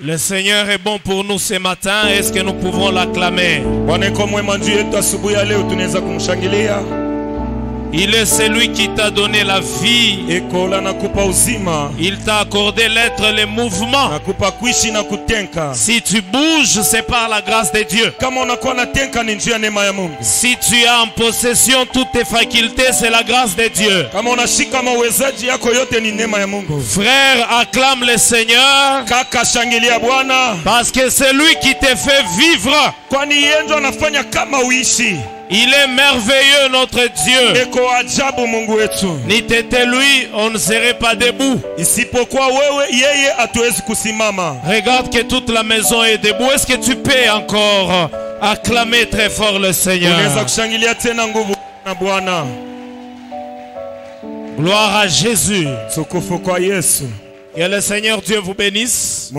Le Seigneur est bon pour nous ce matin. Est-ce que nous pouvons l'acclamer? Il est celui qui t'a donné la vie. Il t'a accordé l'être, le mouvement. Si tu bouges, c'est par la grâce de Dieu. Si tu as en possession toutes tes facultés, c'est la grâce de Dieu. Frère, acclame le Seigneur. Parce que c'est lui qui te fait vivre. Il est merveilleux, notre Dieu. N'était lui, on ne serait pas debout. Regarde que toute la maison est debout. Est-ce que tu peux encore acclamer très fort le Seigneur? Gloire à Jésus. Que le Seigneur Dieu vous bénisse.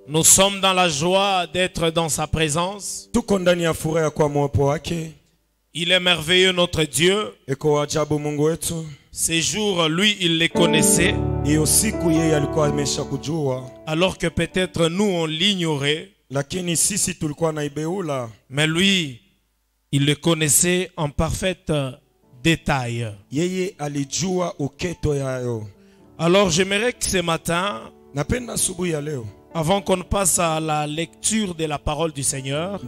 Nous sommes dans la joie d'être dans sa présence. Il est merveilleux, notre Dieu. Ces jours, lui, il les connaissait. Alors que peut-être nous, on l'ignorait. Mais lui, il le connaissait en parfait détail. Alors j'aimerais que ce matin, avant qu'on passe à la lecture de la parole du Seigneur,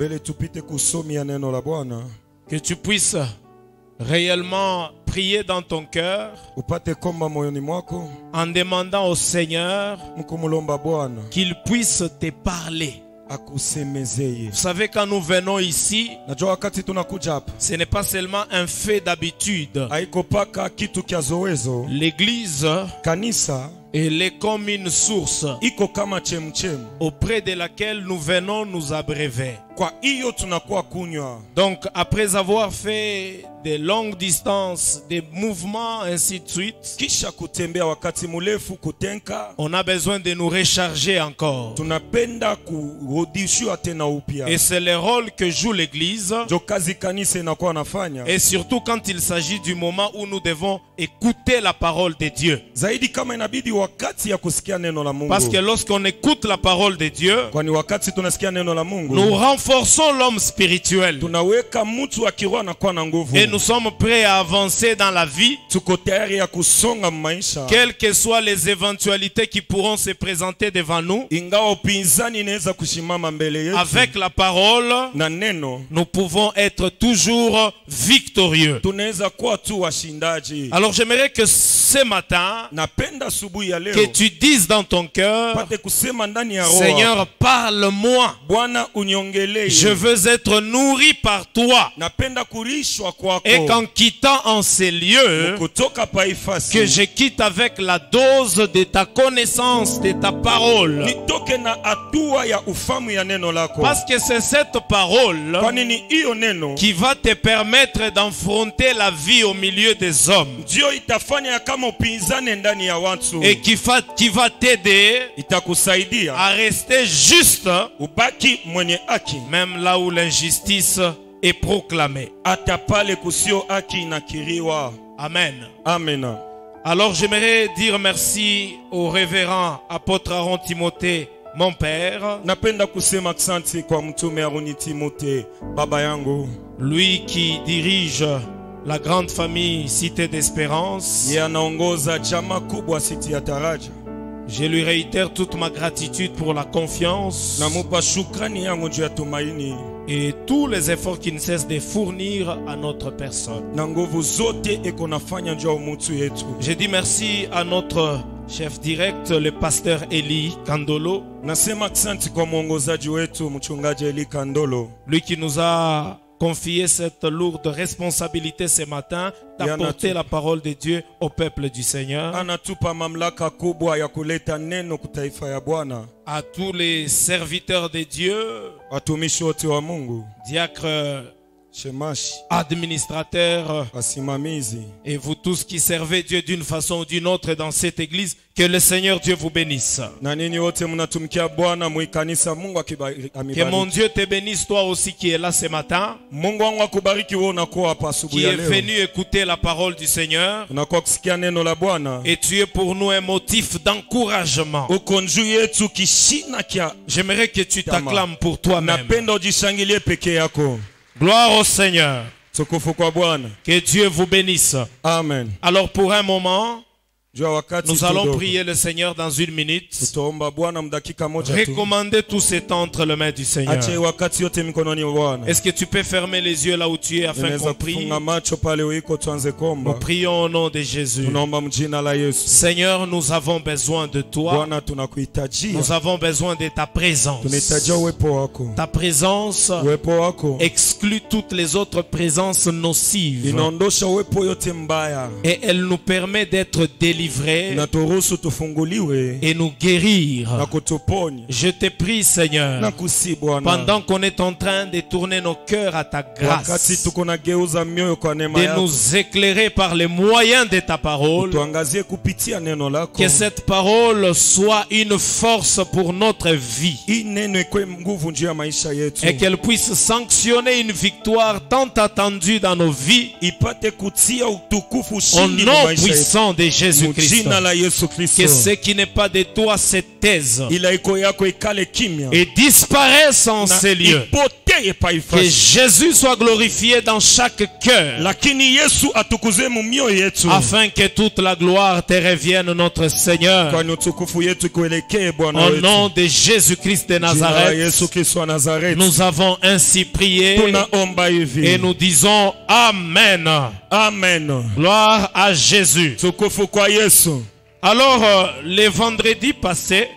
que tu puisses réellement prier dans ton cœur en demandant au Seigneur qu'il puisse te parler. Vous savez, quand nous venons ici, ce n'est pas seulement un fait d'habitude. L'église, elle est comme une source auprès de laquelle nous venons nous abreuver. Donc, après avoir fait des longues distances, des mouvements, ainsi de suite, on a besoin de nous recharger encore. Et c'est le rôle que joue l'église. Et surtout quand il s'agit du moment où nous devons écouter la parole de Dieu. Parce que lorsqu'on écoute la parole de Dieu, nous renforçons l'homme spirituel. Et nous sommes prêts à avancer dans la vie, quelles que soient les éventualités qui pourront se présenter devant nous. Avec la parole, nous pouvons être toujours victorieux. Alors j'aimerais que ce matin, que tu dises dans ton cœur, Seigneur, parle-moi. Je veux être nourri par toi. Et qu'en quittant en ces lieux, que je quitte avec la dose de ta connaissance, de ta parole. Parce que c'est cette parole qui va te permettre d'affronter la vie au milieu des hommes. Et qui va t'aider à rester juste, même là où l'injustice est proclamée. Amen. Amen. Alors j'aimerais dire merci au révérend apôtre Aaron Timothée, mon père. Lui qui dirige la grande famille Cité d'Espérance. Je lui réitère toute ma gratitude pour la confiance et tous les efforts qu'il ne cesse de fournir à notre personne. Je dis merci à notre chef direct, le pasteur Eli Kandolo. Lui qui nous a confié cette lourde responsabilité ce matin d'apporter la parole de Dieu au peuple du Seigneur. À tous les serviteurs de Dieu, diacres administrateurs et vous tous qui servez Dieu d'une façon ou d'une autre dans cette église, que le Seigneur Dieu vous bénisse. Que mon Dieu te bénisse toi aussi qui es là ce matin, qui est venu écouter la parole du Seigneur, et tu es pour nous un motif d'encouragement. J'aimerais que tu t'acclames pour toi-même. Gloire au Seigneur. Que Dieu vous bénisse. Amen. Alors pour un moment, nous allons prier le Seigneur dans une minute. Recommandez tout ce temps entre les mains du Seigneur. Est-ce que tu peux fermer les yeux là où tu es afin qu'on prie? Nous prions au nom de Jésus. Seigneur, nous avons besoin de toi. Nous avons besoin de ta présence. Ta présence exclut toutes les autres présences nocives. Et elle nous permet d'être délivrés et nous guérir. Je te prie, Seigneur, pendant qu'on est en train de tourner nos cœurs à ta grâce, de nous éclairer par les moyens de ta parole, que cette parole soit une force pour notre vie et qu'elle puisse sanctionner une victoire tant attendue dans nos vies au nom puissant de Jésus-Christ. Que ce qui n'est pas de toi se taise et disparaisse en ces lieux. Que Jésus soit glorifié dans chaque cœur, afin que toute la gloire te revienne, notre Seigneur. Au nom de Jésus-Christ de Nazareth, nous avons ainsi prié et nous disons Amen. Amen. Gloire à Jésus. Alors, le vendredi passé,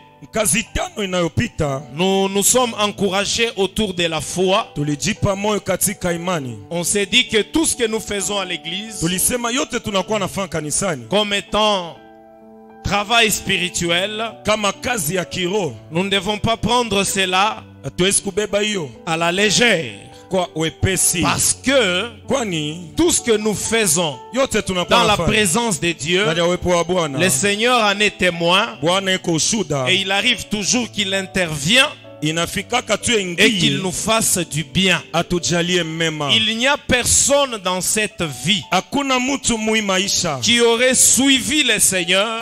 nous nous sommes encouragés autour de la foi. On s'est dit que tout ce que nous faisons à l'église, comme étant travail spirituel, nous ne devons pas prendre cela à la légère. Parce que tout ce que nous faisons dans la présence de Dieu, le Seigneur en est témoin, et il arrive toujours qu'il intervient et qu'il nous fasse du bien. Il n'y a personne dans cette vie qui aurait suivi le Seigneur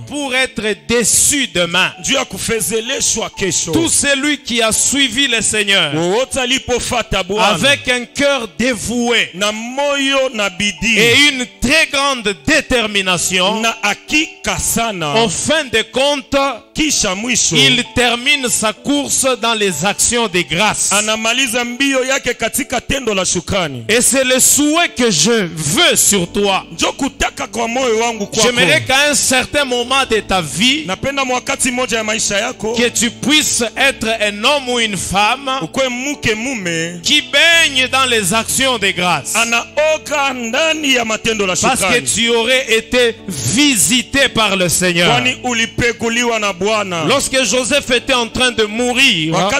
pour être déçu demain. Tout celui qui a suivi le Seigneur avec un cœur dévoué et une très grande détermination, en fin de compte, il termine sa course dans les actions de grâce. Et c'est le souhait que je veux sur toi. J'aimerais qu'à un certain moment de ta vie, que tu puisses être un homme ou une femme qui baigne dans les actions de grâce. Parce que tu aurais été visité par le Seigneur. Lorsque Joseph était en train de mourir,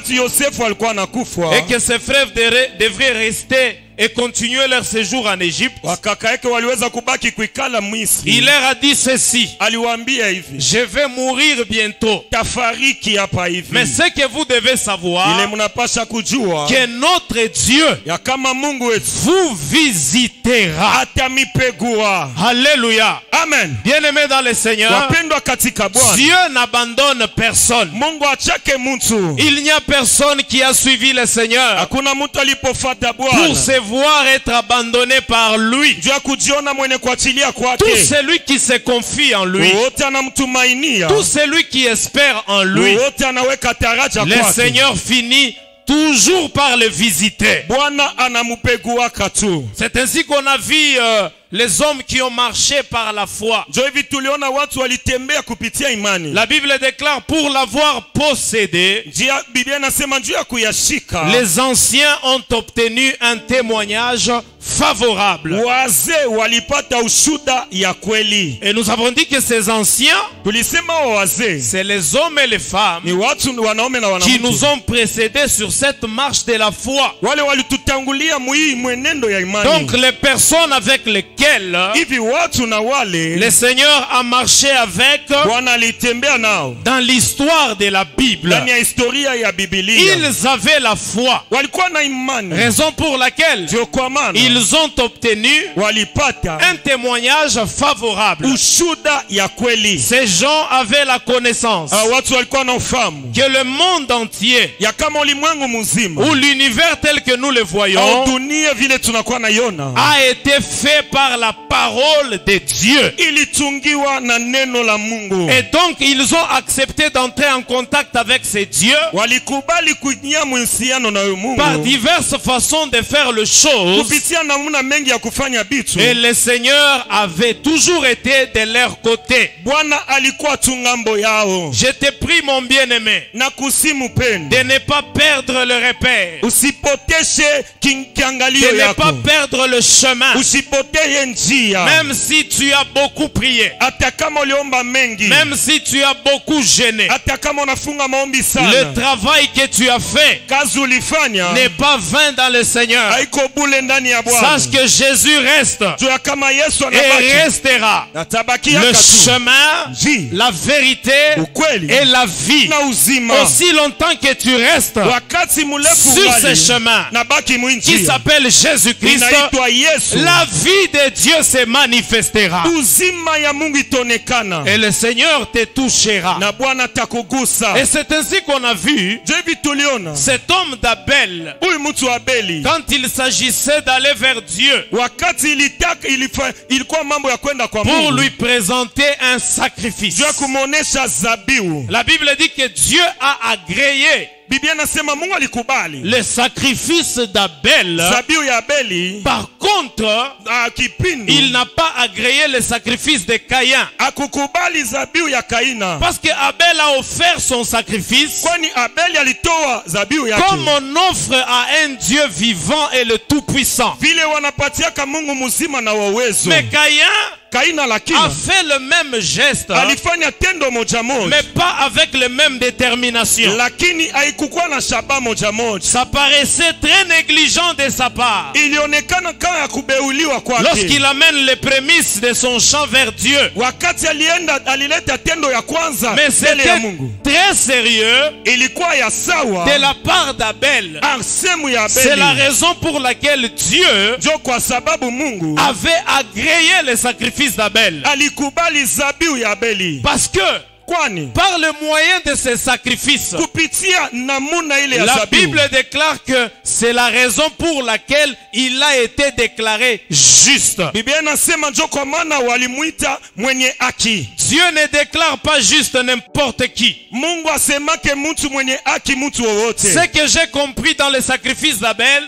et que ses frères devraient rester et continuer leur séjour en Égypte, il leur a dit ceci: je vais mourir bientôt, mais ce que vous devez savoir, que notre Dieu vous visitera. Alléluia. Amen. Bien-aimé dans le Seigneur, Dieu n'abandonne personne. Il n'y a personne qui a suivi le Seigneur pour se voir être abandonné par lui. Tout celui qui se confie en lui, tout celui qui espère en lui, le Seigneur finit toujours par le visiter. C'est ainsi qu'on a vu les hommes qui ont marché par la foi. La Bible déclare pour l'avoir possédé, les anciens ont obtenu un témoignage favorable. Et nous avons dit que ces anciens, c'est les hommes et les femmes qui nous ont précédés sur cette marche de la foi. Donc les personnes avec lesquelles le Seigneur a marché avec dans l'histoire de la Bible, ils avaient la foi, raison pour laquelle ils ont obtenu un témoignage favorable. Ces gens avaient la connaissance que le monde entier, ou l'univers tel que nous le voyons, a été fait par la parole de Dieu. Et donc ils ont accepté d'entrer en contact avec ces dieux par diverses façons de faire les choses. Et le Seigneur avait toujours été de leur côté. Je te prie, mon bien-aimé, de ne pas perdre le repère, de ne pas perdre le chemin. Même si tu as beaucoup prié, même si tu as beaucoup gêné, le travail que tu as fait n'est pas vain dans le Seigneur. Sache que Jésus reste et restera le chemin, la vérité et la vie. Aussi longtemps que tu restes sur ce chemin qui s'appelle Jésus-Christ, la vie de Dieu se manifestera et le Seigneur te touchera. Et c'est ainsi qu'on a vu cet homme d'Abel, quand il s'agissait d'aller vers Dieu pour lui présenter un sacrifice. La Bible dit que Dieu a agréé le sacrifice d'Abel. Par contre, il n'a pas agréé le sacrifice de Caïn. Parce que Abel a offert son sacrifice comme on offre à un Dieu vivant et le tout-puissant. Mais Caïn a fait le même geste, mais pas avec la même détermination. Ça paraissait très négligent de sa part. Lorsqu'il amène les prémices de son chant vers Dieu, mais c'était très sérieux de la part d'Abel. C'est la raison pour laquelle Dieu avait agréé les sacrifices d'Abel. Parce que par le moyen de ces sacrifices, la Bible déclare que c'est la raison pour laquelle il a été déclaré juste. Dieu ne déclare pas juste n'importe qui. Ce que j'ai compris dans le sacrifice d'Abel,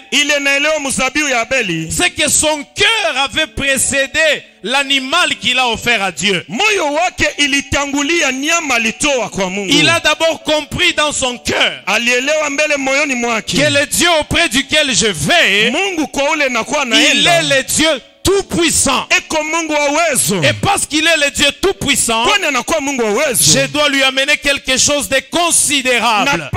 c'est que son cœur avait précédé l'animal qu'il a offert à Dieu. Il a d'abord compris dans son cœur que le Dieu auprès duquel je vais, il est le Dieu tout-puissant. Et parce qu'il est le Dieu tout-puissant, je dois lui amener quelque chose de considérable.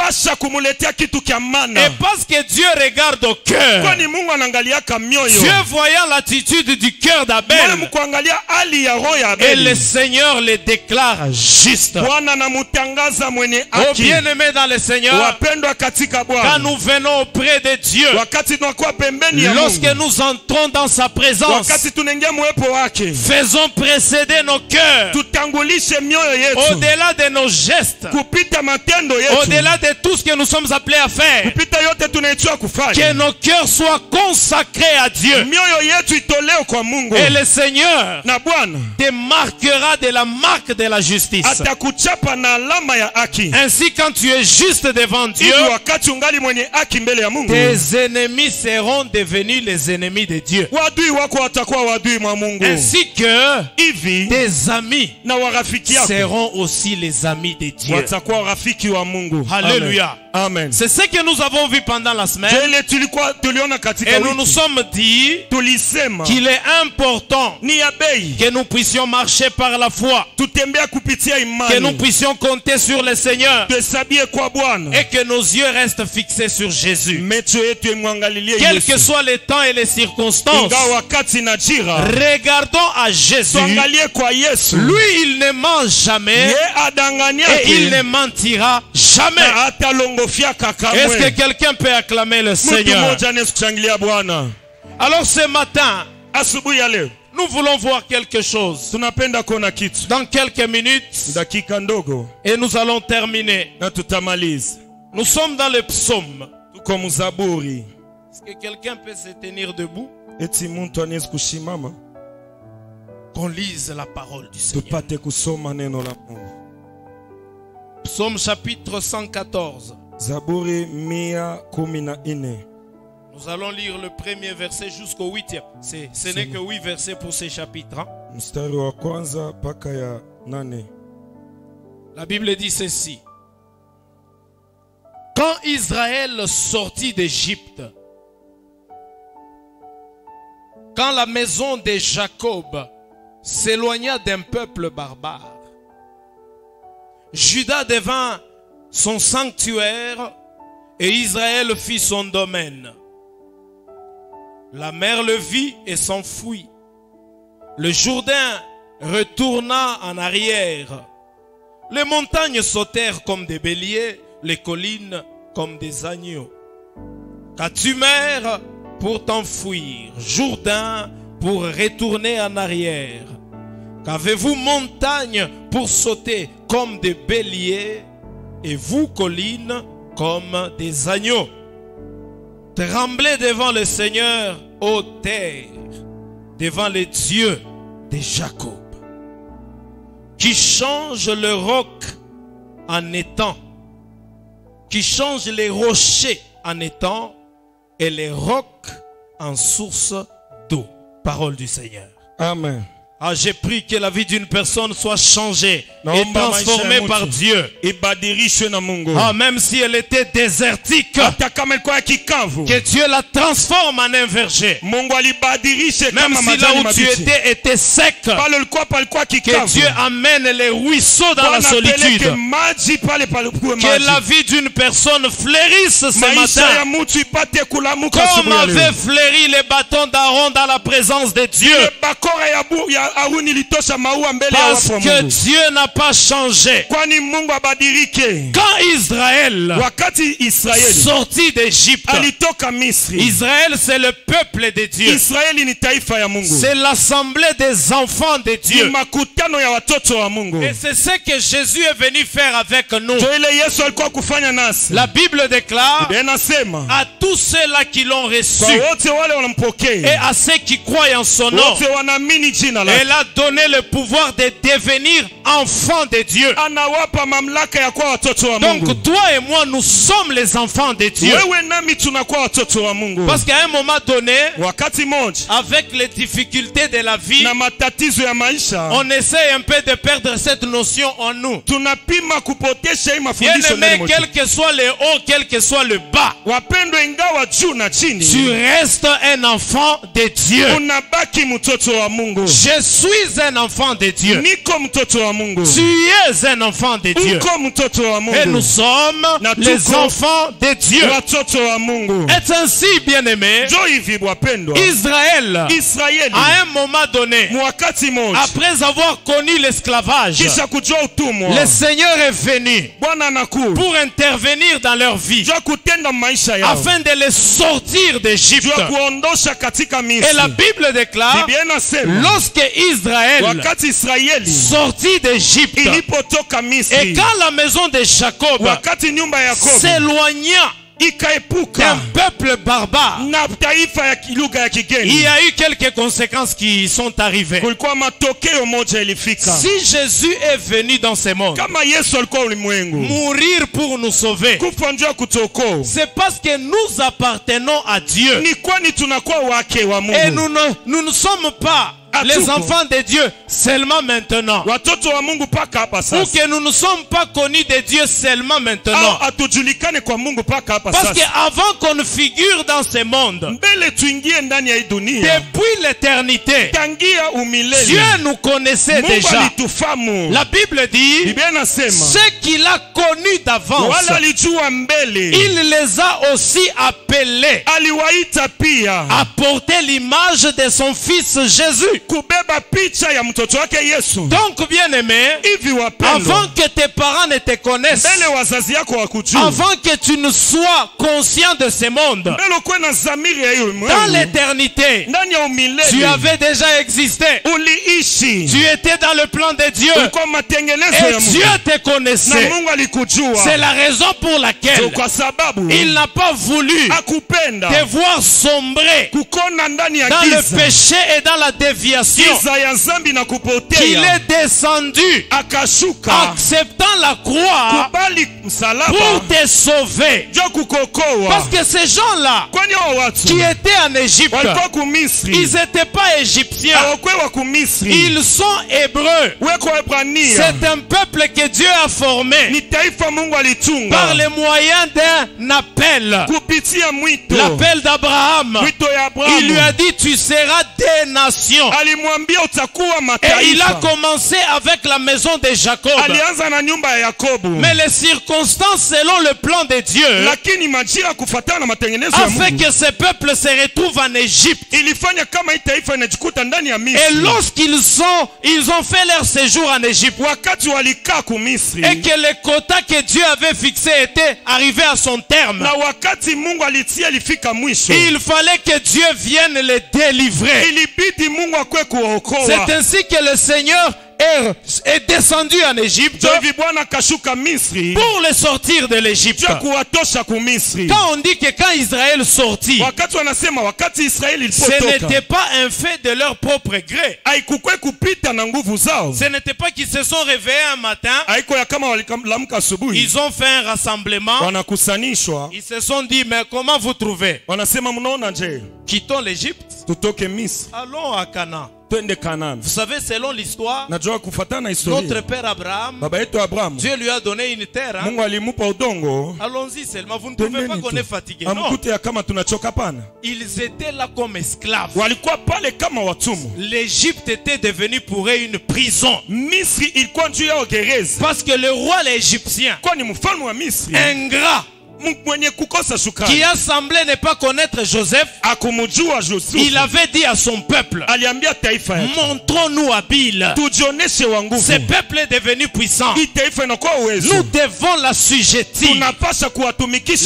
Et parce que Dieu regarde au cœur, Dieu voyant l'attitude du cœur d'Abel, et le Seigneur le déclare juste. Oh bien-aimé dans le Seigneur, quand nous venons auprès de Dieu, lorsque nous entrons dans sa présence, faisons précéder nos cœurs au-delà de nos gestes, au-delà de tout ce que nous sommes appelés à faire, que nos cœurs soient consacrés à Dieu. Et le Seigneur te marquera de la marque de la justice. Ainsi, quand tu es juste devant Dieu, tes ennemis seront devenus les ennemis de Dieu. ainsi que tes amis seront aussi les amis de Dieu. Alléluia. Amen. C'est ce que nous avons vu pendant la semaine. Et nous nous sommes dit qu'il est important que nous puissions marcher par la foi, que nous puissions compter sur le Seigneur et que nos yeux restent fixés sur Jésus. Quels que soient les temps et les circonstances, regardons à Jésus. Lui, il ne ment jamais et il ne mentira jamais. Est-ce que quelqu'un peut acclamer le Seigneur? Alors ce matin, nous voulons voir quelque chose. Dans quelques minutes, et nous allons terminer. Nous sommes dans le psaume. Est-ce que quelqu'un peut se tenir debout? Qu'on lise la parole du Seigneur. Psaume chapitre 114. Nous allons lire le premier verset jusqu'au 8e. Ce n'est que 8 versets pour ces chapitres. La Bible dit ceci. Quand Israël sortit d'Égypte, quand la maison de Jacob s'éloigna d'un peuple barbare, Juda devint son sanctuaire et Israël fit son domaine. La mer le vit et s'enfuit. Le Jourdain retourna en arrière. Les montagnes sautèrent comme des béliers, les collines comme des agneaux. Qu'as-tu mer pour t'enfuir, Jourdain pour retourner en arrière? Qu'avez-vous montagne pour sauter comme des béliers et vous collines comme des agneaux? Tremblez devant le Seigneur, ô terre, devant les dieux de Jacob, qui change le roc en étang, qui change les rochers en étang et les rocs en source d'eau. Parole du Seigneur. Amen. Ah, j'ai pris que la vie d'une personne soit changée et transformée par Dieu. Ah, même si elle était désertique, que Dieu la transforme en un verger. Même si là où tu étais sec, que Dieu amène les ruisseaux dans la solitude. Que la vie d'une personne fleurisse ce matin, comme avait fleuri les bâtons d'Aaron dans la présence de Dieu. Parce que Dieu n'a pas changé. Quand Israël sortit d'Égypte, Israël c'est le peuple de Dieu. C'est l'assemblée des enfants de Dieu. Et c'est ce que Jésus est venu faire avec nous. La Bible déclare à tous ceux-là qui l'ont reçu et à ceux qui croient en son nom, elle a donné le pouvoir de devenir enfants de Dieu. Donc toi et moi, nous sommes les enfants de Dieu. Parce qu'à un moment donné, avec les difficultés de la vie, on essaie un peu de perdre cette notion en nous. Bien-aimé, quel que soit le haut, quel que soit le bas, tu restes un enfant de Dieu. Je suis un enfant de Dieu. Tu es un enfant de Dieu. Et nous sommes les enfants de Dieu. Et ainsi, bien-aimé, Israël, à un moment donné, après avoir connu l'esclavage, le Seigneur est venu pour intervenir dans leur vie, afin de les sortir d'Égypte. Et la Bible déclare, lorsque Israël sortit d'Égypte, et quand la maison de Jacob s'éloigna d'un peuple barbare, il y a eu quelques conséquences qui sont arrivées. Si Jésus est venu dans ce monde, mourir pour nous sauver, c'est parce que nous appartenons à Dieu. Et nous ne sommes pas les enfants de Dieu seulement maintenant. Ou que nous ne sommes pas connus de Dieu seulement maintenant. Parce qu'avant qu'on figure dans ce monde, depuis l'éternité, Dieu nous connaissait déjà. La Bible dit, ce qu'il a connu d'avance, il les a aussi appelés à porter l'image de son fils Jésus. Donc bien aimé, avant que tes parents ne te connaissent, avant que tu ne sois conscient de ce monde, dans l'éternité, tu avais déjà existé. Tu étais dans le plan de Dieu et Dieu te connaissait. C'est la raison pour laquelle il n'a pas voulu te voir sombrer dans le péché et dans la déviation. Qu'il est descendu acceptant la croix pour te sauver. Parce que ces gens-là qui étaient en Égypte, ils n'étaient pas égyptiens, ils sont hébreux. C'est un peuple que Dieu a formé par les moyens d'un appel, l'appel d'Abraham. Il lui a dit, tu seras des nations. Et il a commencé avec la maison de Jacob. Mais les circonstances selon le plan de Dieu a fait que ce peuple se retrouve en Égypte. Et lorsqu'ils ont fait leur séjour en Égypte, et que le quota que Dieu avait fixé était arrivé à son terme, il fallait que Dieu vienne les délivrer. C'est ainsi que le Seigneur est descendu en Égypte pour les sortir de l'Égypte. Quand on dit que quand Israël sortit, ce n'était pas un fait de leur propre gré. Ce n'était pas qu'ils se sont réveillés un matin, ils ont fait un rassemblement, ils se sont dit, mais comment vous trouvez? Quittons l'Égypte, allons à Canaan. Vous savez, selon l'histoire, notre père Abraham, Dieu lui a donné une terre. Allons-y seulement, vous ne trouvez pas qu'on est fatigué? Non. Ils étaient là comme esclaves. L'Égypte était devenue pour eux une prison. Parce que le roi l'Égyptien, ingrat, qui a semblé ne pas connaître Joseph, il avait dit à son peuple, montrons-nous habiles. Ce peuple est devenu puissant. Nous devons l'assujettir,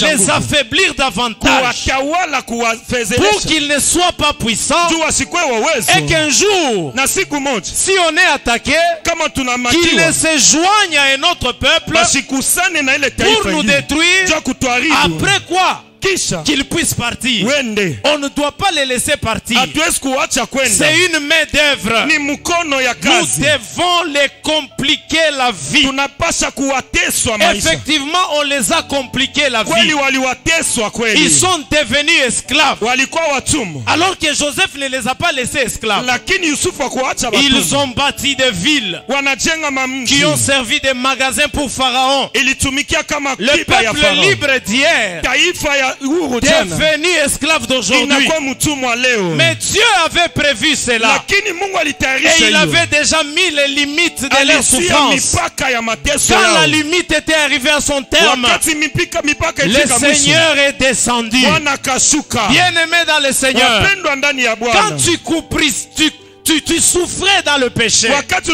les affaiblir davantage, pour qu'ils ne soient pas puissants, et qu'un jour, si on est attaqué, qu'ils ne se joignent à un autre peuple pour nous détruire. Après quoi? Qu'ils puissent partir. On ne doit pas les laisser partir. C'est une main d'œuvre. Nous devons les compliquer la vie. Effectivement, on les a compliqué la vie. Ils sont devenus esclaves. Alors que Joseph ne les a pas laissés esclaves. Ils ont bâti des villes qui ont servi de magasins pour Pharaon. Le peuple libre d'hier devenu esclave d'aujourd'hui. Mais Dieu avait prévu cela. Et il avait déjà mis les limites de leur souffrance. Quand la limite était arrivée à son terme, le Seigneur est descendu. Bien aimé dans le Seigneur, quand tu souffrais dans le péché, quand tu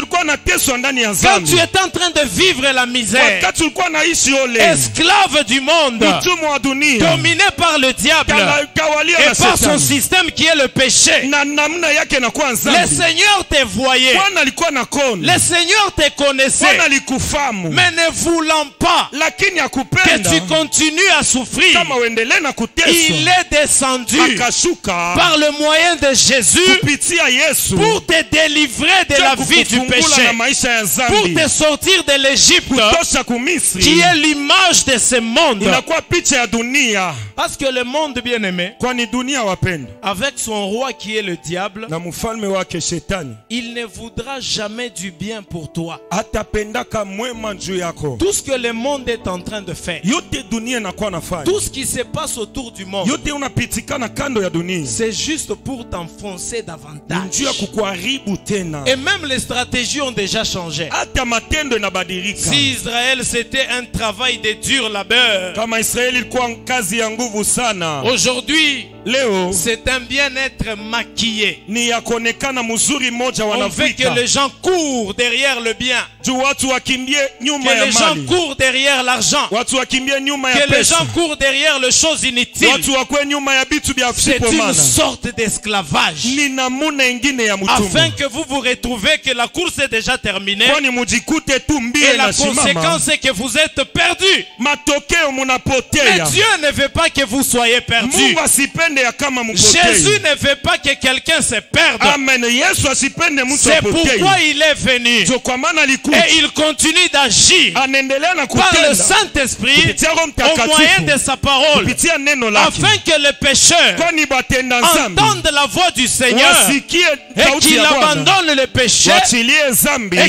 étais en train de vivre la misère, esclave du monde, dominé par le diable et par son système qui est le péché, le Seigneur te voyait, le Seigneur te connaissait, mais ne voulant pas que tu continues à souffrir, il est descendu par le moyen de Jésus pour te délivrer de la vie du péché, pour te sortir de l'Égypte qui est l'image de ce monde. Parce que le monde bien-aimé, avec son roi qui est le diable, il ne voudra jamais du bien pour toi. Tout ce que le monde est en train de faire, tout ce qui se passe autour du monde, c'est juste pour t'enfoncer davantage. Et même les stratégies ont déjà changé. Si Israël c'était un travail de dur labeur, aujourd'hui c'est un bien-être maquillé. On veut que les gens courent derrière le bien, que les gens courent derrière l'argent, que les gens courent derrière les choses inutiles. C'est une sorte d'esclavage, afin que vous vous retrouvez que la course est déjà terminée et la conséquence c'est que vous êtes perdus. Mais Dieu ne veut pas que vous soyez perdus. Jésus ne veut pas que quelqu'un se perde. C'est pourquoi il est venu. Et il continue d'agir par le Saint-Esprit au moyen de sa parole, afin que les pécheurs entendent la voix du Seigneur et qu'il abandonne le péché et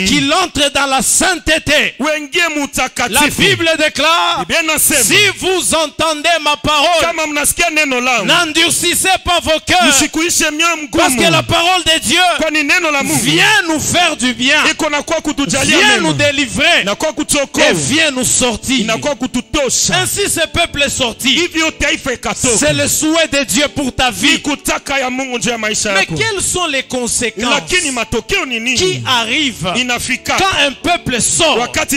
qu'il entre dans la sainteté. La Bible déclare: si vous entendez ma parole, n'endurcissez pas vos cœurs, parce que la parole de Dieu vient nous faire du bien, vient nous délivrer et vient nous sortir. Ainsi ce peuple est sorti. C'est le souhait de Dieu pour ta vie. Mais quelles sont les conséquences qui arrivent quand un peuple sort, quand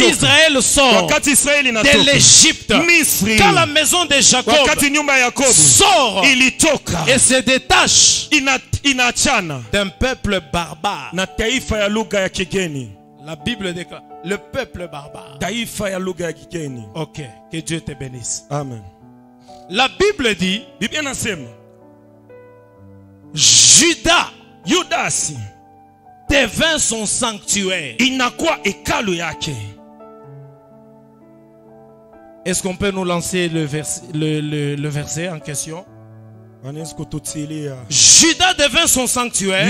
Israël sort de l'Égypte, quand la maison de Jacob sort et se détache d'un peuple barbare? La Bible déclare le peuple barbare. Ok, que Dieu te bénisse. Amen. La Bible dit Judas devint son sanctuaire. Est-ce qu'on peut nous lancer le verset en question? Judas devint son sanctuaire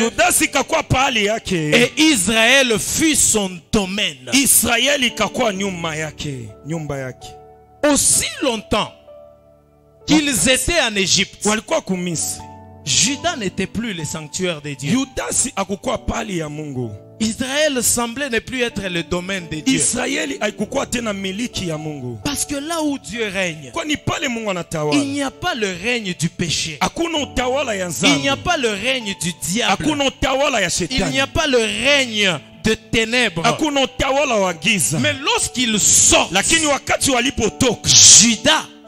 et Israël fut son domaine. Aussi longtemps qu'ils étaient en Égypte, Judas n'était plus le sanctuaire de Dieu. Israël semblait ne plus être le domaine de Dieu. Parce que là où Dieu règne, il n'y a pas le règne du péché. Il n'y a pas le règne du diable. Il n'y a pas le règne de ténèbres. Mais lorsqu'il sort,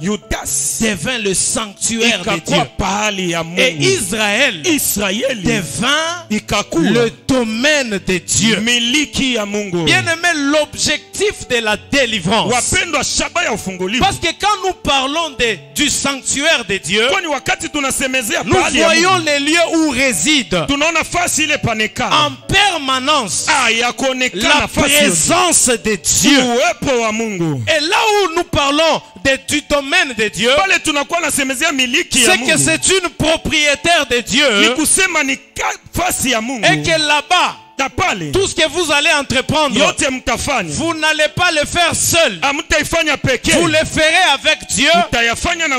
Judas devint le sanctuaire de Dieu. Et Israël devint le domaine de Dieu. Bien aimé, l'objectif de la délivrance. Parce que quand nous parlons du sanctuaire de Dieu, nous voyons les lieux où réside en permanence la présence de Dieu. Et là où nous parlons du domaine de Dieu, c'est que c'est une propriétaire de Dieu et que là-bas tout ce que vous allez entreprendre, vous n'allez pas le faire seul. Vous le ferez avec Dieu.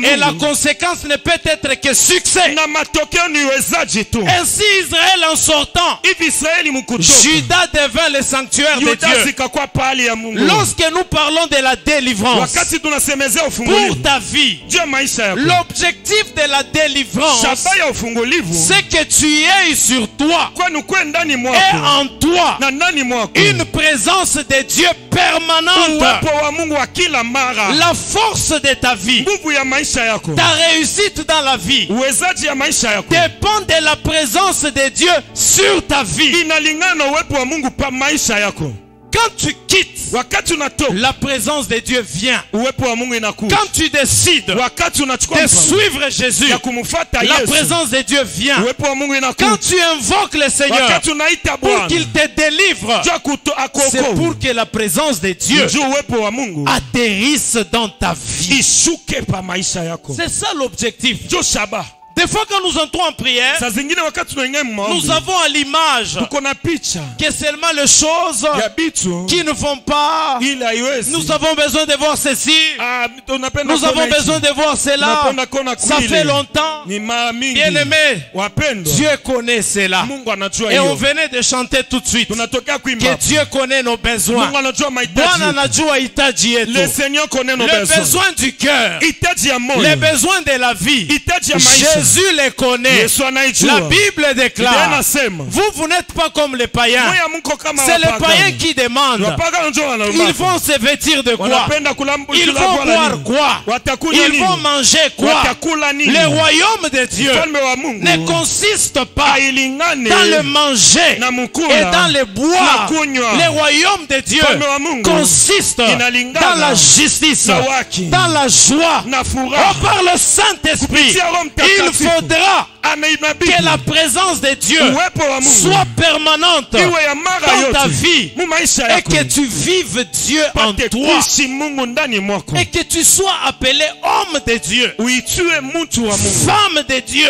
Et la conséquence ne peut être que succès. Ainsi Israël en sortant, Juda devint le sanctuaire de Dieu. Lorsque nous parlons de la délivrance pour ta vie, l'objectif de la délivrance, c'est que tu aies sur toi et en toi une présence de Dieu permanente. La force de ta vie, ta réussite dans la vie dépend de la présence de Dieu sur ta vie. Quand tu quittes, la présence de Dieu vient. Quand tu décides de suivre Jésus, la présence de Dieu vient. Quand tu invoques le Seigneur pour qu'il te délivre, c'est pour que la présence de Dieu atterrisse dans ta vie. C'est ça l'objectif. Des fois quand nous entrons en prière, nous avons à l'image que seulement les choses qui ne font pas, nous avons besoin de voir ceci, nous avons besoin de voir cela, ça fait longtemps. Bien aimé, Dieu connaît cela. Et on venait de chanter tout de suite que Dieu connaît nos besoins. Le Seigneur connaît nos besoins. Les besoins du cœur, les besoins de la vie, Jésus les connaît. La Bible déclare, vous n'êtes pas comme les païens. C'est les païens qui demandent. Ils vont se vêtir de quoi? Ils vont boire quoi? Ils vont manger quoi? Le royaume de Dieu ne consiste pas dans le manger et dans le boire. Le royaume de Dieu consiste dans la justice, dans la joie, par le Saint-Esprit. Il faudra que la présence de Dieu soit permanente dans ta vie et que tu vives Dieu en toi et que tu sois appelé homme de Dieu, femme de Dieu.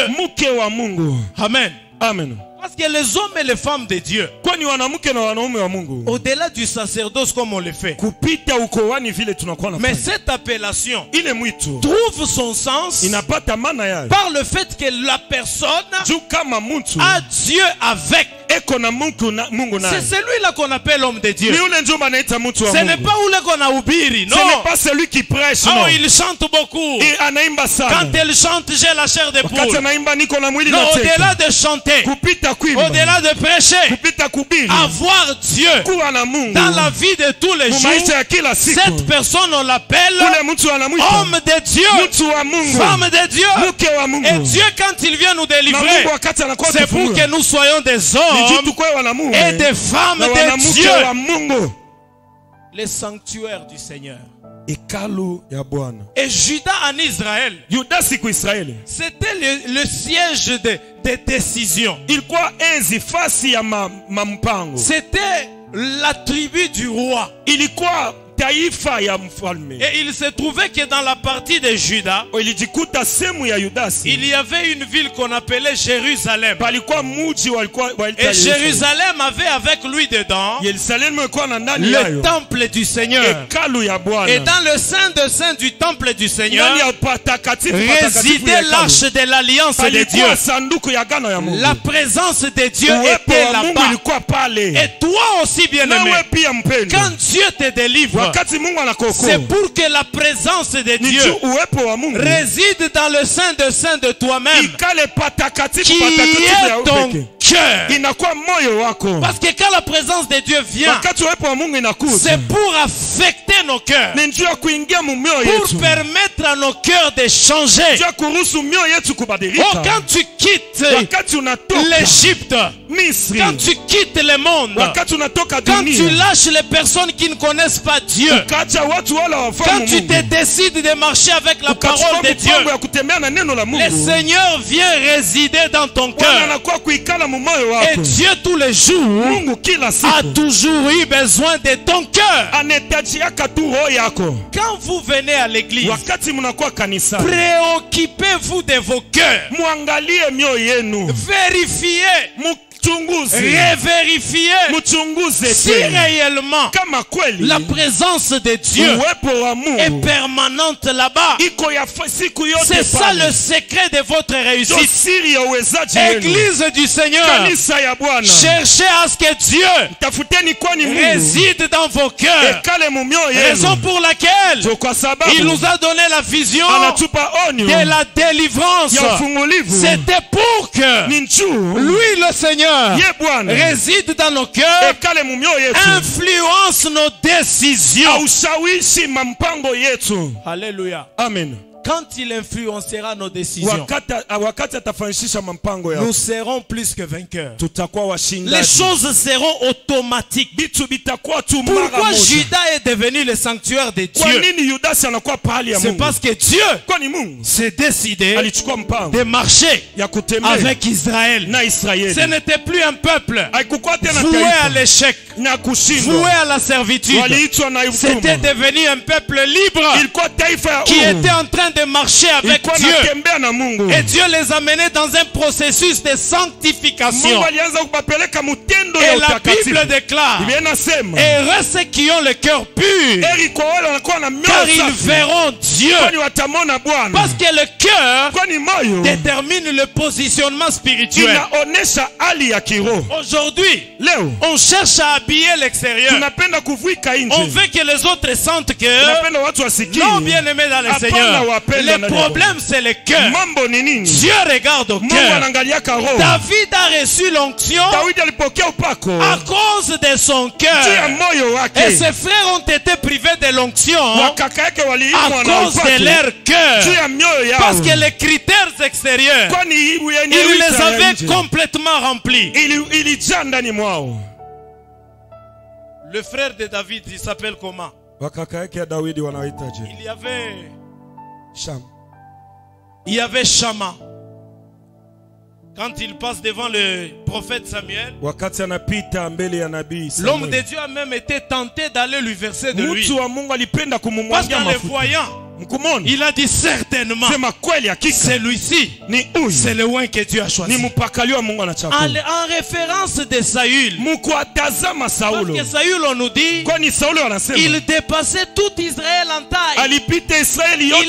Amen. Amen. Parce que les hommes et les femmes de Dieu, au-delà du sacerdoce comme on le fait, mais cette appellation trouve son sens par le fait que la personne a Dieu avec. C'est celui-là qu'on appelle l'homme de Dieu. Ce n'est pas où qu'on a Ubiri, non. Ce n'est pas celui qui prêche. Oh, il chante beaucoup. Quand elle chante, j'ai la chair de poule. Non, au-delà de chanter, au-delà de prêcher, avoir Dieu dans la vie de tous les jours, cette personne on l'appelle homme de Dieu, femme de Dieu. Et Dieu, quand il vient nous délivrer, c'est pour que nous soyons des hommes et des femmes de Dieu. Les sanctuaires du Seigneur. Et Juda en Israël, c'était le siège de décision. C'était la tribu du roi. Et il se trouvait que dans la partie de Juda, il y avait une ville qu'on appelait Jérusalem. Et Jérusalem avait avec lui dedans le temple du Seigneur. Et dans le sein de saint du temple du Seigneur résidait l'arche de l'alliance de Dieu. La présence de Dieu était là-bas. Et toi aussi, bien-aimé, quand Dieu te délivre, c'est pour que la présence de Dieu réside dans le sein de saint de toi-même, qui est ton cœur. Parce que quand la présence de Dieu vient, c'est pour affecter nos cœurs, pour permettre à nos cœurs de changer. Oh, quand tu quittes l'Égypte, quand tu quittes le monde, quand tu lâches les personnes qui ne connaissent pas Dieu, quand tu te décides de marcher avec la parole de Dieu, le Seigneur vient résider dans ton cœur. Et Dieu tous les jours a toujours eu besoin de ton cœur. Quand vous venez à l'église, préoccupez-vous de vos cœurs. Vérifiez Révérifiez si réellement la présence de Dieu est permanente là-bas. C'est ça le secret de votre réussite. Église du Seigneur, cherchez à ce que Dieu réside dans vos cœurs. Raison pour laquelle il nous a donné la vision de la délivrance. C'était pour que lui, le Seigneur, réside dans nos cœurs, influence nos décisions. Alléluia. Amen. Quand il influencera nos décisions, nous serons plus que vainqueurs. Les choses seront automatiques. Pourquoi Judas est devenu le sanctuaire de Dieu? C'est parce que Dieu s'est décidé de marcher avec Israël. Ce n'était plus un peuple voué à l'échec, voué à la servitude. C'était devenu un peuple libre qui était en train de marcher avec Dieu. Et Dieu les a menés dans un processus de sanctification. Et la Bible déclare: heureux ceux qui ont le cœur pur, car ils verront Dieu. Parce que le cœur détermine le positionnement spirituel. Aujourd'hui, on cherche à habiller l'extérieur. On veut que les autres sentent que non, bien aimé dans le Seigneur. Le problème, c'est le cœur. Dieu regarde au cœur. David a reçu l'onction à cause de son cœur. Et ses frères ont été privés de l'onction à cause de leur cœur. Parce que les critères extérieurs, il les avait complètement remplis. Le frère de David, il s'appelle comment? Il y avait Shama. Quand il passe devant le prophète Samuel, l'homme de Dieu a même été tenté d'aller lui verser de l'huile. Parce qu'en le voyant, il a dit certainement, celui-ci, c'est le oint que Dieu a choisi. En référence de Saül, parce que Saül, on nous dit, il dépassait tout Israël en taille. Il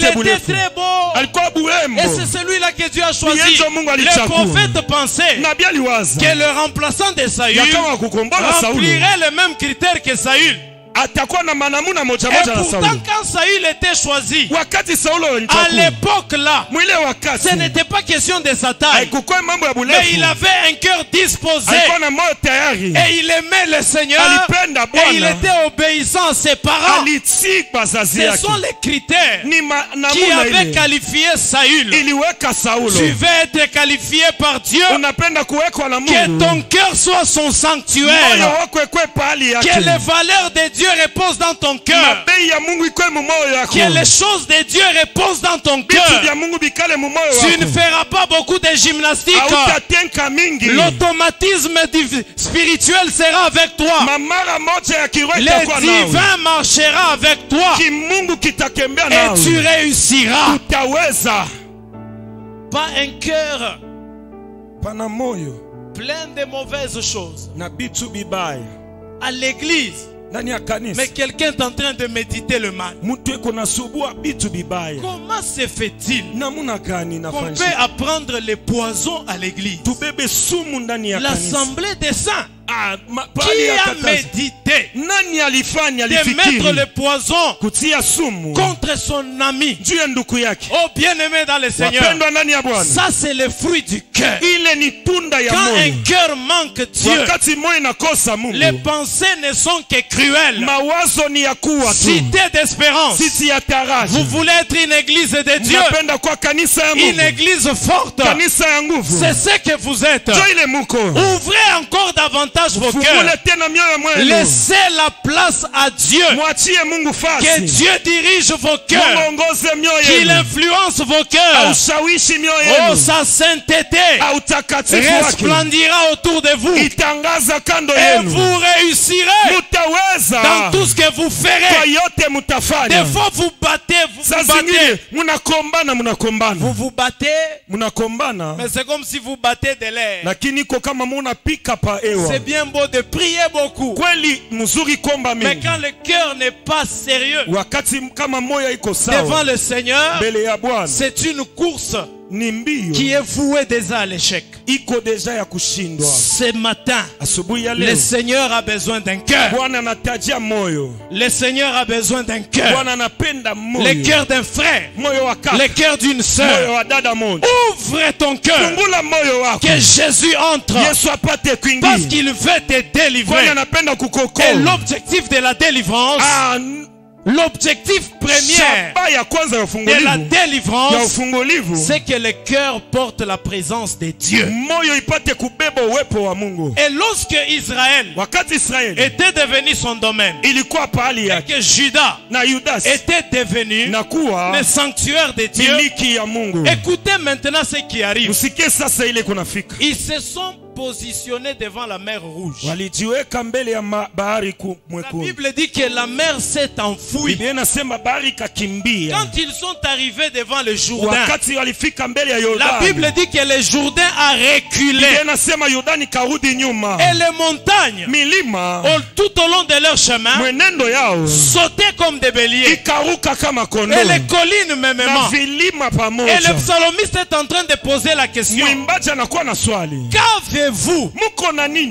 était très beau. Et c'est celui-là que Dieu a choisi. Le prophète pensait que le remplaçant de Saül remplirait les mêmes critères que Saül. Et pourtant, quand Saül était choisi, à l'époque là, ce n'était pas question de sa taille, mais il avait un cœur disposé et il aimait le Seigneur et il était obéissant à ses parents. Ce sont les critères qui avaient qualifié Saül. Tu veux être qualifié par Dieu, que ton cœur soit son sanctuaire, que les valeurs de Dieu repose dans ton cœur, que les choses de Dieu reposent dans ton cœur. Tu ne feras pas beaucoup de gymnastique. L'automatisme spirituel sera avec toi. Le divin marchera avec toi et tu réussiras. Pas un cœur plein de mauvaises choses à l'église, mais quelqu'un est en train de méditer le mal. Comment se fait-il qu'on peut apprendre les poisons à l'église? L'assemblée des saints qui a médité de mettre le poison contre son ami. Oh bien-aimé dans le Seigneur, ça c'est le fruit du cœur. Quand un cœur manque Dieu, les pensées ne sont que cruelles. Cité d'espérance. Vous voulez être une église de Dieu, une église forte, c'est ce que vous êtes. Ouvrez encore davantage davantage vos cœurs. Laissez la place à Dieu. Que Dieu dirige vos cœurs. Qu'il influence vos cœurs. Oh, sa sainteté resplendira autour de vous. Et vous réussirez dans tout ce que vous ferez. Des fois vous battez, vous vous battez, mais c'est comme si vous battez de l'air. C'est bien beau de prier beaucoup, mais quand le cœur n'est pas sérieux devant le Seigneur, c'est une course qui est vouée déjà à l'échec. Ce matin, le Seigneur a besoin d'un cœur. Le Seigneur a besoin d'un cœur. Le cœur d'un frère. Le cœur d'une sœur. Ouvre ton cœur. Que Jésus entre. Parce qu'il veut te délivrer. Et l'objectif de la délivrance, l'objectif premier de la délivrance, c'est que le cœur porte la présence de Dieu. Et lorsque Israël était devenu son domaine, et que Judas était devenu le sanctuaire de Dieu, écoutez maintenant ce qui arrive. Ils se sont positionnés devant la mer Rouge. La Bible dit que la mer s'est enfouie. Quand ils sont arrivés devant le Jourdain, la Bible dit que le Jourdain a reculé. Et les montagnes, tout au long de leur chemin, sautaient comme des béliers. Et les collines même. Et le psalmiste est en train de poser la question: qu'avez-vous,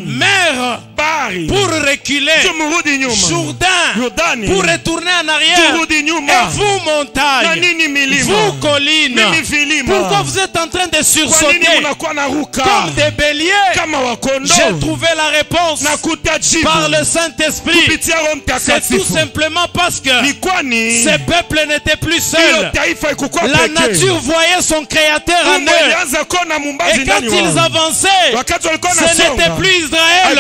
mer, pour reculer, Jourdain, pour retourner en arrière, et vous, montagnes, vous, collines, pourquoi vous êtes en train de sursauter comme des béliers? J'ai trouvé la réponse par le Saint-Esprit. C'est tout simplement parce que ce peuple n'était plus seul. La nature voyait son Créateur en eux. Et quand ils avançaient, ce n'était plus Israël,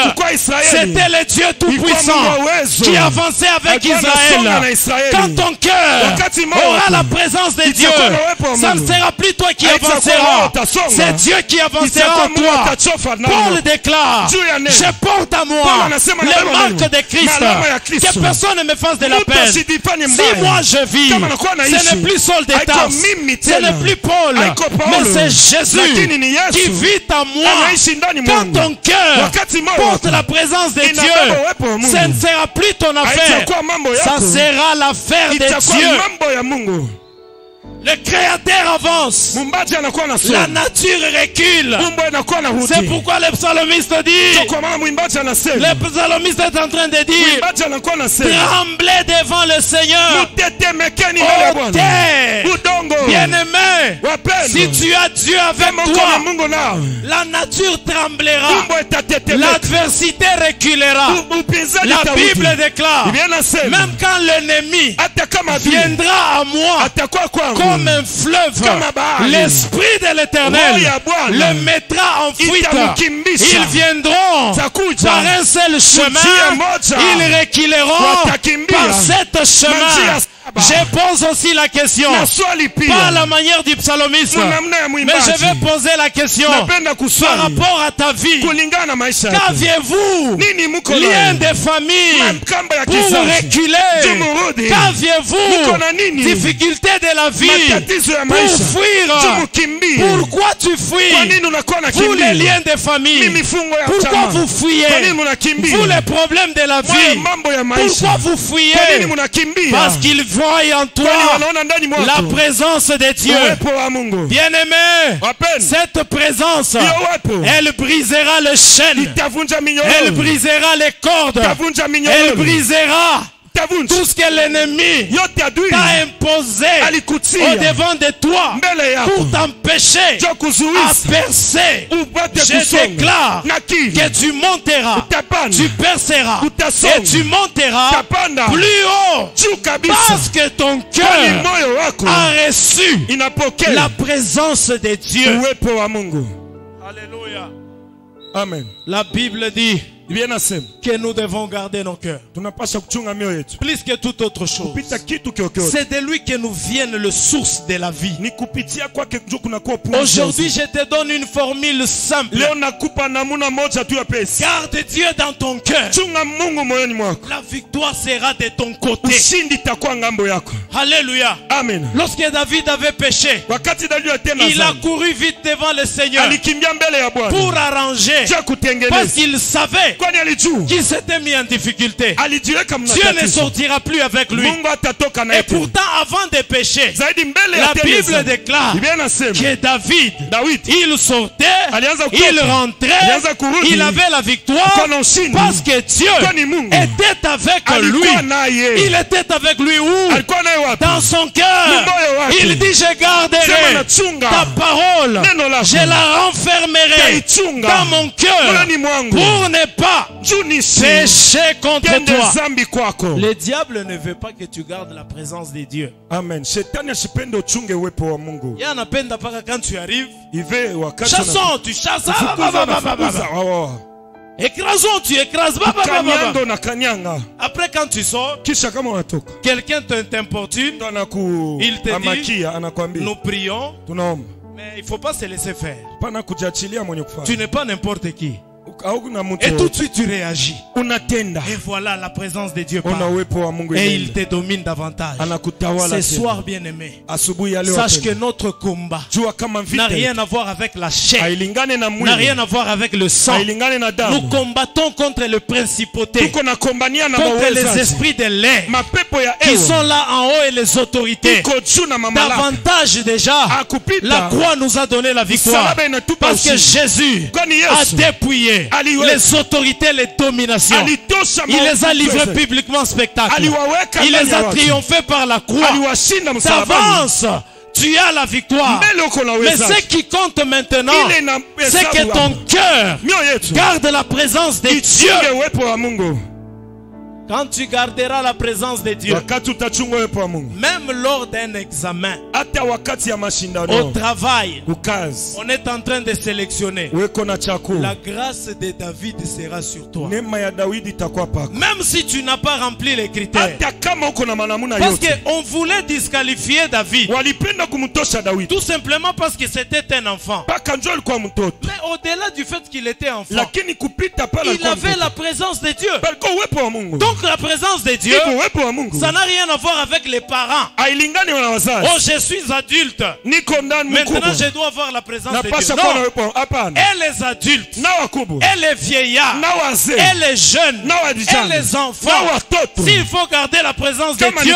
c'était le Dieu Tout-Puissant qui avançait avec Israël. Quand ton cœur aura la présence de Dieu, ça ne sera plus toi qui avancera, c'est Dieu qui avancera en toi. Paul déclare: je porte à moi les marques de Christ, que personne ne me fasse de la peine. Si moi je vis, ce n'est plus Saul de Tarse, ce n'est plus Paul, mais c'est Jésus qui vit en moi. Quand ton cœur porte la présence de Dieu, ce ne sera plus ton affaire, ça sera l'affaire de Dieu. Le Créateur avance, la nature recule. C'est pourquoi le psalmiste dit, le psalmiste est en train de dire: tremblez devant le Seigneur, ô terre. Bien-aimé, si tu as Dieu avec toi, la nature tremblera, l'adversité reculera. La Bible déclare: même quand l'ennemi viendra à moi comme un fleuve, l'Esprit de l'Éternel le mettra en fuite. Ils viendront par un seul chemin, ils reculeront par sept chemins. Je pose aussi la question, pas la manière du psalmiste, mais je vais poser la question par rapport à ta vie. Qu'aviez-vous, lien de famille, pour reculer? Qu'aviez-vous, difficulté de la vie, pour fuir? Pourquoi tu fuis? Vous, les liens de famille, pourquoi vous fuyez? Vous, les problèmes de la vie, pourquoi vous fuyez? Parce qu'il voit en toi la présence de Dieu. Bien-aimé, cette présence, elle brisera le chêne, elle brisera les cordes, elle brisera tout ce que l'ennemi t'a imposé au devant de toi pour t'empêcher à percer. Je déclare que tu monteras, tu perceras et tu monteras plus haut, parce que ton cœur a reçu la présence de Dieu. Alléluia. Amen. La Bible dit que nous devons garder nos cœurs. Plus que toute autre chose. C'est de lui que nous viennent les sources de la vie. Aujourd'hui, je te donne une formule simple. Garde Dieu dans ton cœur. La victoire sera de ton côté. Alléluia. Amen. Lorsque David avait péché, il a couru vite devant le Seigneur pour arranger, parce qu'il savait qu'il s'était mis en difficulté. Dieu ne sortira plus avec lui. Et pourtant, avant de pécher, la Bible déclare que David, il sortait, il rentrait, il avait la victoire parce que Dieu était avec lui. Il était avec lui où? Dans son cœur. Il dit: je garderai ta parole, je la renfermerai dans mon cœur pour ne pas pécher contre toi. Le diable ne veut pas que tu gardes la présence de Dieu. Amen. Il y a un appel d'appara quand tu arrives. Chassons, tu chasses. Écrasons, tu écrases. Après, quand tu sors, quelqu'un t'importune. Il te dit: nous prions. Mais il ne faut pas se laisser faire. Tu n'es pas n'importe qui. Et tout de suite tu réagis. Et voilà, la présence de Dieu parle. Et il te domine davantage. Ce soir, bien-aimé, sache que notre combat n'a rien à voir avec la chair, n'a rien à voir avec le sang. Nous combattons contre les principautés, contre les esprits de l'air qui sont là en haut et les autorités. Davantage déjà, la croix nous a donné la victoire. Parce que Jésus a dépouillé les autorités, les dominations. Il les a livrés publiquement en spectacle. Il les a triomphés par la croix. T'avances, tu as la victoire. Mais ce qui compte maintenant, c'est que ton cœur garde la présence de Dieu. Quand tu garderas la présence de Dieu, même lors d'un examen, au travail, on est en train de sélectionner. La grâce de David sera sur toi. Même si tu n'as pas rempli les critères. Parce qu'on voulait disqualifier David. Tout simplement parce que c'était un enfant. Mais au-delà du fait qu'il était enfant, il avait la présence de Dieu. Donc la présence de Dieu, ça n'a rien à voir avec les parents. Oh, je suis adulte, maintenant je dois avoir la présence de Dieu. Non. Et les adultes, et les vieillards, et les jeunes, et les enfants, s'il faut garder la présence de Dieu,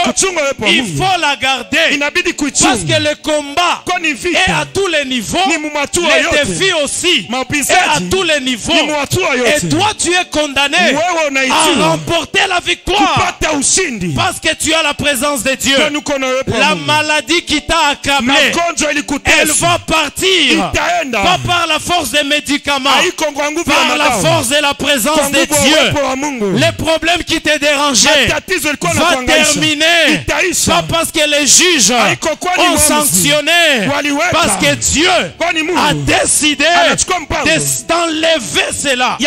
il faut la garder. Parce que le combat est à tous les niveaux, les défis aussi est à tous les niveaux. Et toi tu es condamné à remporter la victoire parce que tu as la présence de Dieu. La maladie qui t'a accablé, elle va partir, pas par la force des médicaments, par la force de la présence de Dieu. Les problèmes qui te dérangeaient vont terminer, pas parce que les juges ont sanctionné, parce que Dieu a décidé d'enlever cela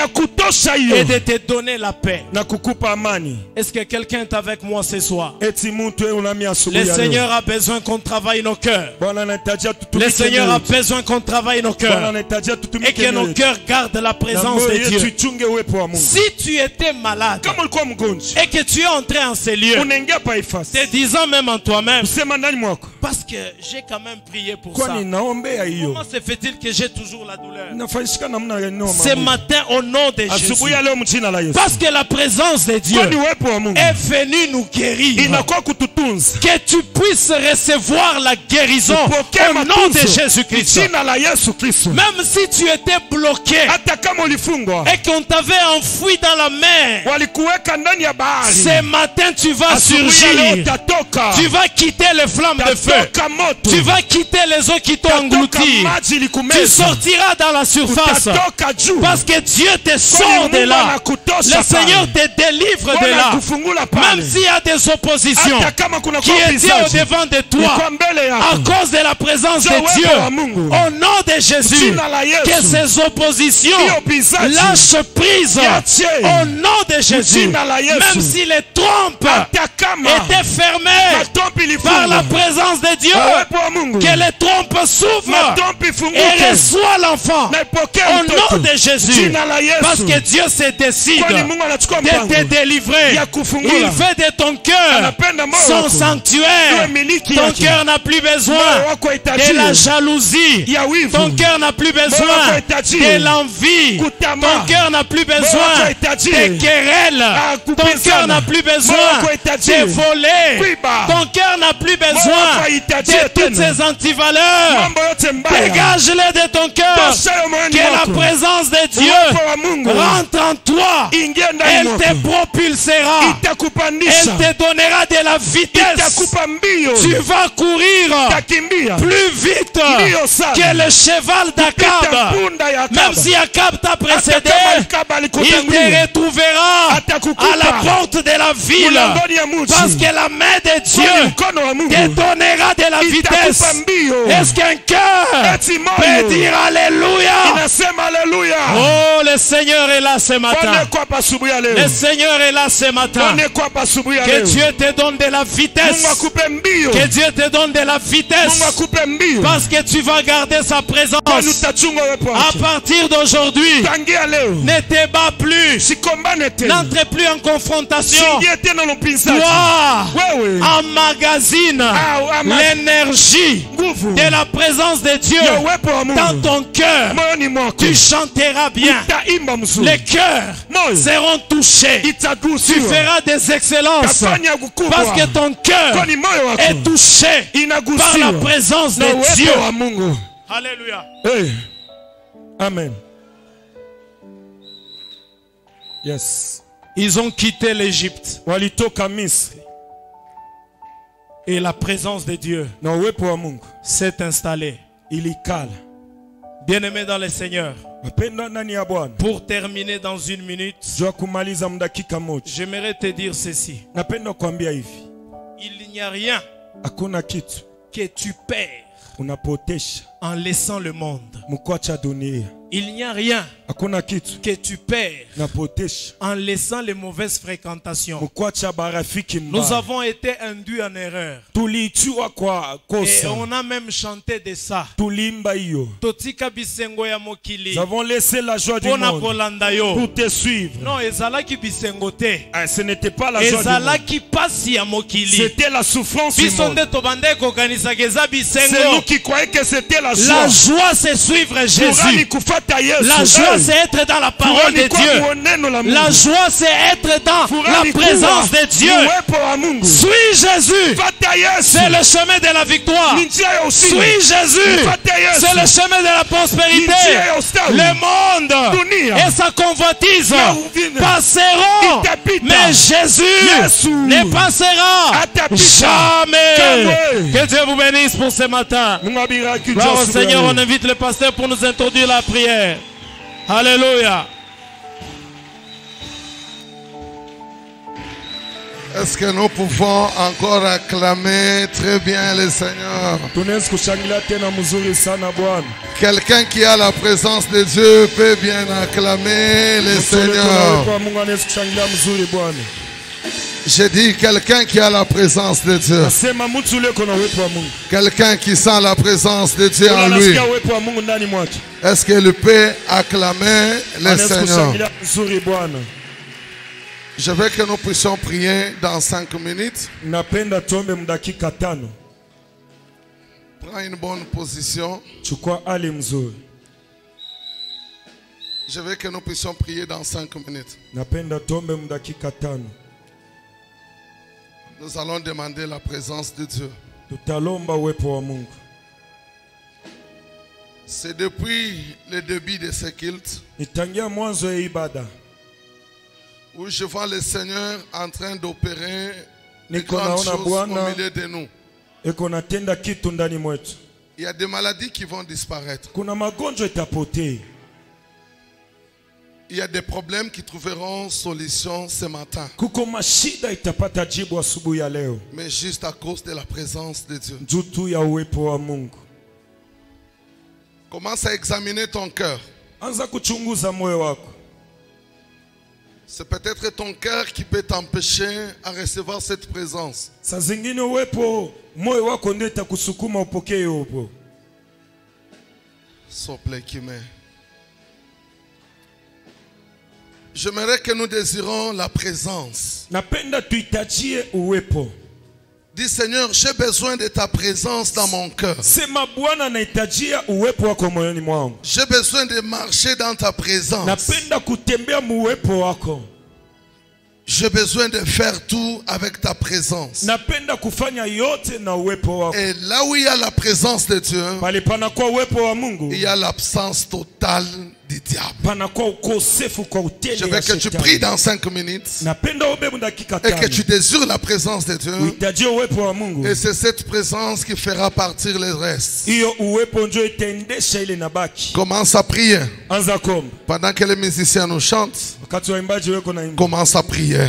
et de te donner la paix. Est-ce que quelqu'un est avec moi ce soir? Le Seigneur a besoin qu'on travaille nos cœurs. Le Seigneur a besoin qu'on travaille nos cœurs. Et que nos cœurs gardent la présence de Dieu. Si tu étais malade et que tu es entré en ces lieux, te disant même en toi-même, parce que j'ai quand même prié pour ça, comment se fait-il que j'ai toujours la douleur? Ce matin, au nom de Jésus, parce que la présence de Dieu est venu nous guérir, que tu puisses recevoir la guérison au nom de Jésus-Christ. Même si tu étais bloqué et qu'on t'avait enfoui dans la mer, ce matin tu vas surgir, tu vas quitter les flammes de feu tu vas quitter les eaux qui t'ont englouti. Tu sortiras dans la surface. Parce que Dieu te sort de là. Le Seigneur te délivre de là. Même s'il y a des oppositions qui étaient au devant de toi, à cause de la présence de Dieu, au nom de Jésus, que ces oppositions lâchent prise. Au nom de Jésus, même si les trompes étaient fermées par la présence de Dieu, que les trompes s'ouvrent et reçoivent l'enfant. Au nom de Jésus, parce que Dieu se décide de te délivrer. Il fait de ton cœur son sanctuaire. Ton cœur n'a plus besoin de la jalousie. Ton cœur n'a plus besoin de l'envie. Ton cœur n'a plus besoin de querelles. Ton cœur n'a plus besoin de voler. Ton cœur n'a plus besoin de toutes ces antivaleurs. Dégage-les de ton cœur. Que la présence de Dieu rentre en toi. Elle te propulsera. Elle te donnera de la vitesse. Tu vas courir plus vite que le cheval d'Akab. Même si Akab t'a précédé, il te retrouvera à la porte de la ville. Parce que la main de Dieu te donnera de la vitesse. Est-ce qu'un cœur peut dire Alléluia? Oh, le Seigneur est là ce matin. Le Seigneur est là ce matin. Que Dieu te donne de la vitesse. Que Dieu te donne de la vitesse. Parce que tu vas garder sa présence. À partir d'aujourd'hui, ne te bats plus. N'entre plus en confrontation. Toi, emmagasine l'énergie de la présence de Dieu dans ton cœur. Tu chanteras bien. Les cœurs seront touchés. Tu feras des excellences. Parce que ton cœur est touché par la présence de Dieu. Alléluia. Hey. Amen. Yes. Ils ont quitté l'Égypte. Et la présence de Dieu s'est installée. Bien-aimé dans le Seigneur, pour terminer dans une minute, j'aimerais te dire ceci. Il n'y a rien que tu perds en laissant le monde. Il n'y a rien que tu perds en laissant les mauvaises fréquentations. Nous avons été induits en erreur. Et on a même chanté de ça. Nous avons laissé la joie du monde pour te suivre. Non, ce n'était pas la joie du monde. C'était la souffrance du monde. C'est nous qui croyons que c'était la joie. La joie, c'est suivre Jésus. La joie, c'est être dans la parole de Dieu. La joie, c'est être dans la présence de Dieu. Suis Jésus. C'est le chemin de la victoire. Suis Jésus. C'est le chemin de la prospérité. Le monde et sa convoitise passeront. Mais Jésus ne passera jamais. Que Dieu vous bénisse pour ce matin. Gloire au Seigneur, on invite le pasteur pour nous introduire la prière. Alléluia. Est-ce que nous pouvons encore acclamer très bien le Seigneur? Quelqu'un qui a la présence de Dieu peut bien acclamer le Seigneur. J'ai dit quelqu'un qui a la présence de Dieu. Quelqu'un qui sent la présence de Dieu en lui. Est-ce qu'il peut acclamer le Seigneur? Je veux que nous puissions prier dans 5 minutes. Prends une bonne position. Je veux que nous puissions prier dans 5 minutes. Nous allons demander la présence de Dieu. C'est depuis le début de ce culte où je vois le Seigneur en train d'opérer de grandes choses au milieu de nous. Il y a des maladies qui vont disparaître. Il y a des problèmes qui trouveront solution ce matin. Mais juste à cause de la présence de Dieu. Commence à examiner ton cœur. C'est peut-être ton cœur qui peut t'empêcher à recevoir cette présence. J'aimerais que nous désirons la présence. Dis Seigneur, j'ai besoin de ta présence dans mon cœur. J'ai besoin de marcher dans ta présence. J'ai besoin de faire tout avec ta présence. Et là où il y a la présence de Dieu, il y a l'absence totale du diable. Je veux que tu pries dans 5 minutes et que tu désires la présence de Dieu. Et c'est cette présence qui fera partir le reste. Commence à prier. Pendant que les musiciens nous chantent, commence à prier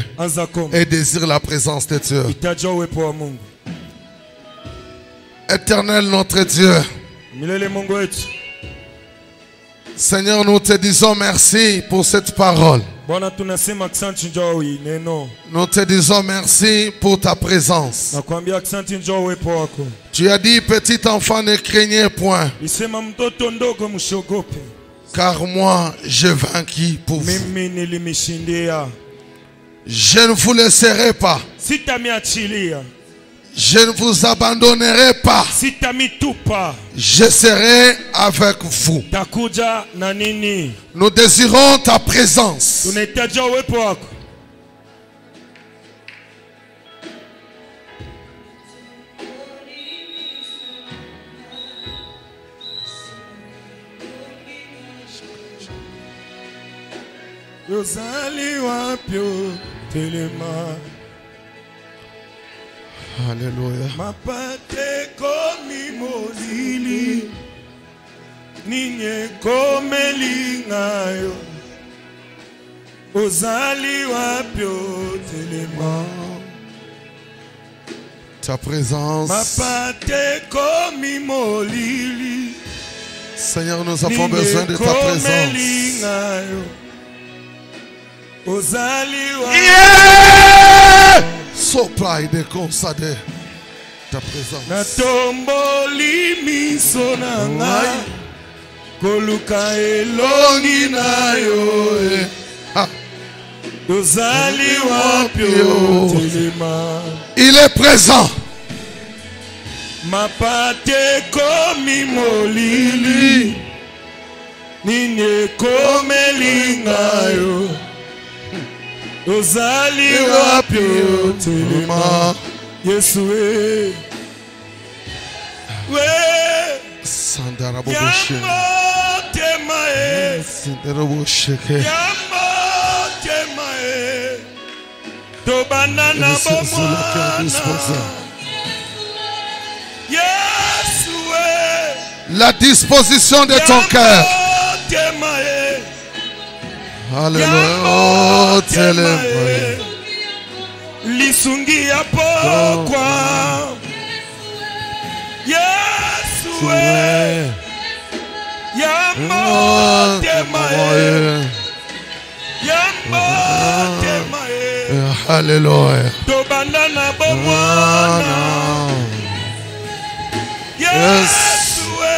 et désire la présence de Dieu. Éternel notre Dieu, Seigneur, nous te disons merci pour cette parole. Nous te disons merci pour ta présence. Tu as dit, petit enfant, ne craignez point, car moi, j'ai vaincu pour vous. Je ne vous laisserai pas. Je ne vous abandonnerai pas. Je serai avec vous. Nous désirons ta présence. Alléluia. Mapate komi molili ninye komelingayo ozali wapyo telema. Ta présence. Mapate komi molili. Seigneur, nous avons besoin de ta présence. Ozali Sopra et déconsade ta présence. Natomboli miso na ngai koluka elongi na yo ozali wapi telema. Il est présent. Mapate komi molili nini komelinga yo ozali wapi telema. Yesu we Sandarabo temae Sandarabo temae to banana bomwana Yesu we la disposition de ton cœur. Alléluia. Telema. Lisungi ya pokwa Yesu we Yambo temae Yambo temae. Alléluia. To bandana bomwana Yesu we.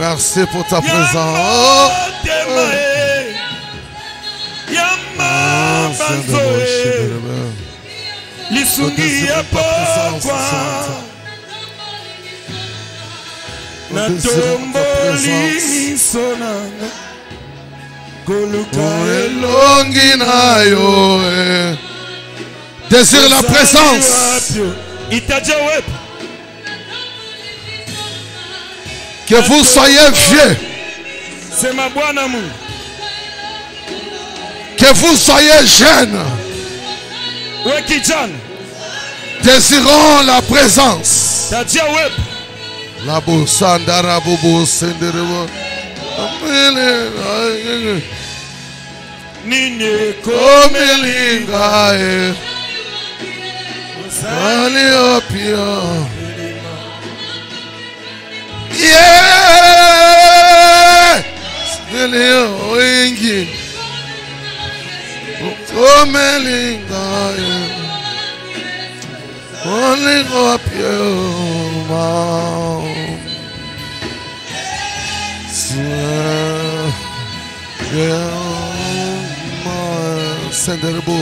Merci pour ta présence. Yambo banzoe Lisungi ya pokwa na tomboli miso nanga koluka elongi na yo. Désire la présence. Que vous soyez vieux, que vous soyez jeunes, désirons la présence. La bosandara bobo senderebo. Nini komelingae. Aliopia. Yeah. Nelio ingi. Komelingae. Aliopia. Senderbo.